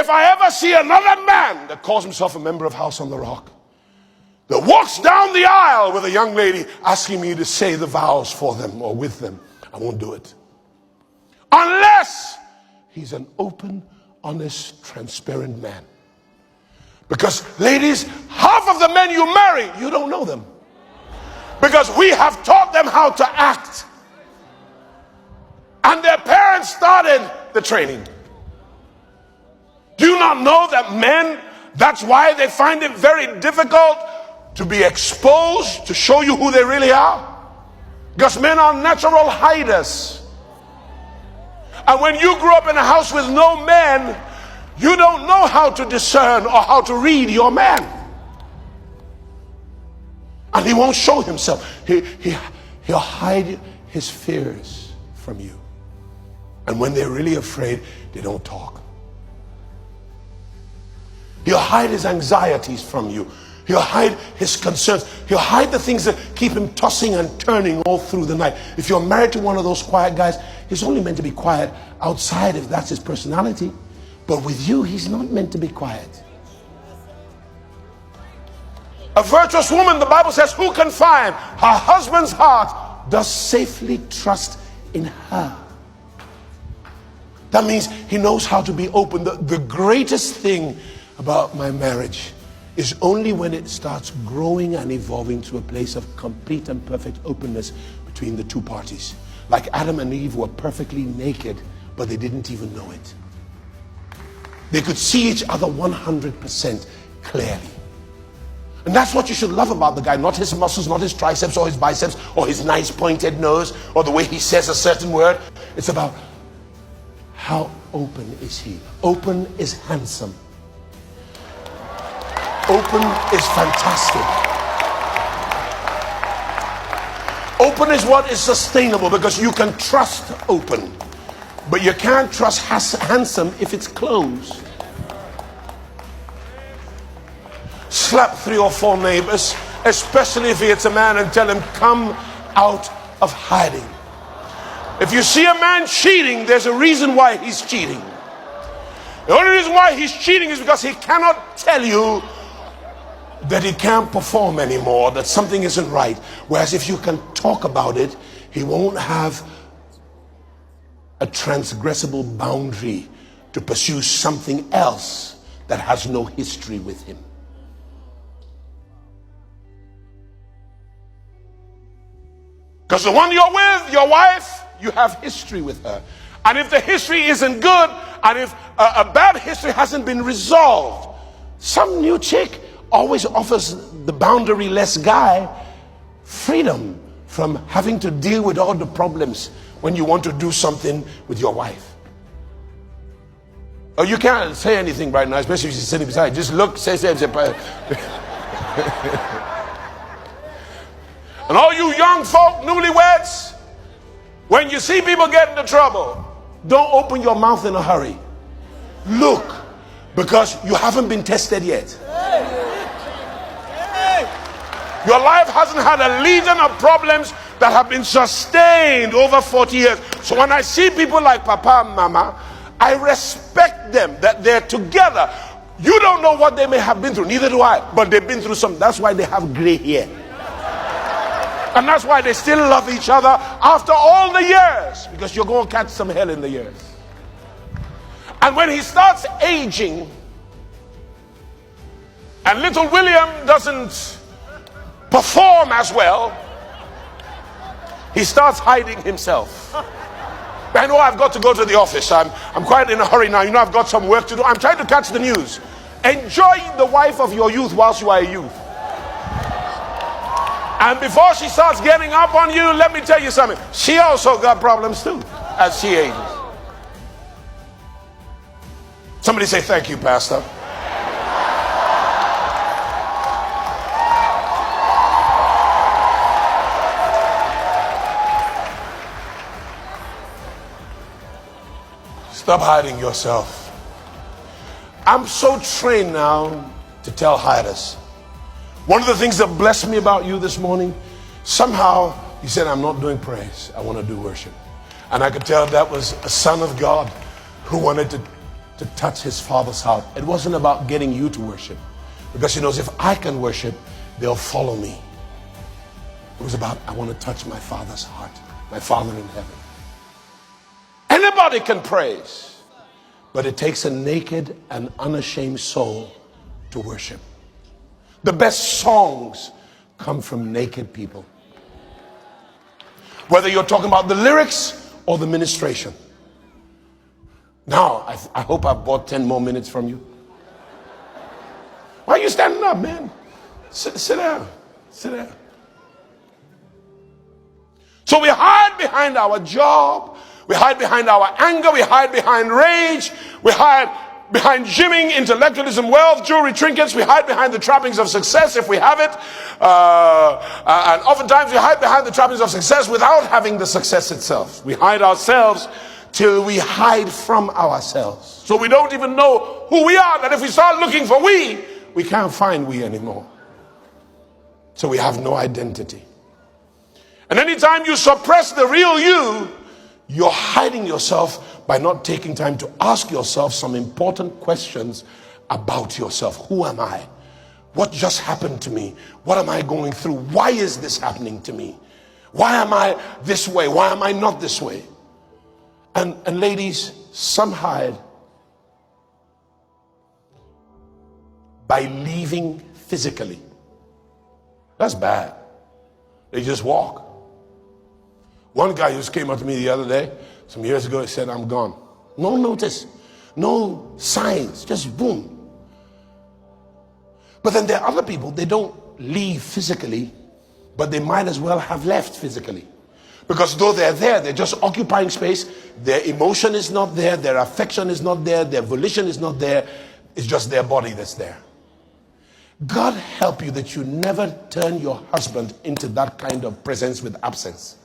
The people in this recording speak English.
If I ever see another man that calls himself a member of House on the Rock, that walks down the aisle with a young lady asking me to say the vows for them or with them, I won't do it. Unless he's an open, honest, transparent man. Because, ladies, half of the men you marry, you don't know them. Because we have taught them how to act. And their parents started the training. Do you not know that men, that's why they find it very difficult to be exposed, to show you who they really are? Because men are natural hiders. And when you grew up in a house with no men, you don't know how to discern or how to read your man. And he won't show himself. He'll hide his fears from you. And when they're really afraid, they don't talk. He'll hide his anxieties from you. He'll hide his concerns. He'll hide the things that keep him tossing and turning all through the night. If you're married to one of those quiet guys, he's only meant to be quiet outside if that's his personality. But with you, he's not meant to be quiet. A virtuous woman, the Bible says, who can find her husband's heart does safely trust in her. That means he knows how to be open. The greatest thing about my marriage is only when it starts growing and evolving to a place of complete and perfect openness between the two parties. Like Adam and Eve were perfectly naked, but they didn't even know it. They could see each other 100% clearly. And that's what you should love about the guy. Not his muscles, not his triceps or his biceps or his nice pointed nose or the way he says a certain word. It's about how open is he. Open is handsome. Open is fantastic. Open is what is sustainable, because you can trust open. But you can't trust handsome if it's closed. Slap 3 or 4 neighbors, especially if it's a man, and tell him, come out of hiding. If you see a man cheating, there's a reason why he's cheating. The only reason why he's cheating is because he cannot tell you that he can't perform anymore, that something isn't right. Whereas if you can talk about it, he won't have a transgressible boundary to pursue something else that has no history with him. Because the one you're with, your wife, you have history with her. And if the history isn't good, and if a bad history hasn't been resolved, some new chick always offers the boundary-less guy freedom from having to deal with all the problems when you want to do something with your wife. Oh, you can't say anything right now, especially if she's sitting beside. Just look, say. And all you young folk, newlyweds, when you see people get into trouble, don't open your mouth in a hurry. Look, because you haven't been tested yet. Your life hasn't had a legion of problems that have been sustained over 40 years. So when I see people like Papa and Mama, I respect them, that they're together. You don't know what they may have been through, neither do I, but they've been through something. That's why they have gray hair. And that's why they still love each other after all the years, because you're going to catch some hell in the years. And when he starts aging, and little William doesn't perform as well, he starts hiding himself. I know I've got to go to the office. I'm quite in a hurry now. You know, I've got some work to do. I'm trying to catch the news. Enjoy the wife of your youth whilst you are a youth. And before she starts getting up on you, let me tell you something. She also got problems too, as she ages. Somebody say, thank you, Pastor. Stop hiding yourself. I'm so trained now to tell hiders. One of the things that blessed me about you this morning, somehow you said, I'm not doing praise, I want to do worship. And I could tell that was a son of God who wanted to to touch his Father's heart. It wasn't about getting you to worship, because he knows if I can worship, they'll follow me. It was about, I want to touch my Father's heart, my Father in heaven. Anybody can praise, but it takes a naked and unashamed soul to worship. The best songs come from naked people. Whether you're talking about the lyrics or the ministration. Now, I hope I've bought 10 more minutes from you. Why are you standing up, man? Sit down. Sit down. So we hide behind our job. We hide behind our anger. We hide behind rage. We hide behind gymming, intellectualism, wealth, jewelry, trinkets. We hide behind the trappings of success if we have it. And oftentimes we hide behind the trappings of success without having the success itself. We hide ourselves till we hide from ourselves. So we don't even know who we are. That if we start looking for we can't find we anymore. So we have no identity. And anytime you suppress the real you're hiding yourself by not taking time to ask yourself some important questions about yourself. Who am I? What just happened to me? What am I going through? Why is this happening to me? Why am I this way? Why am I not this way? And ladies, some hide by leaving physically. That's bad. They just walk. One guy just came up to me the other day, some years ago, he said, I'm gone. No notice, no signs, just boom. But then there are other people, they don't leave physically, but they might as well have left physically. Because though they're there, they're just occupying space. Their emotion is not there, their affection is not there, their volition is not there. It's just their body that's there. God help you that you never turn your husband into that kind of presence with absence.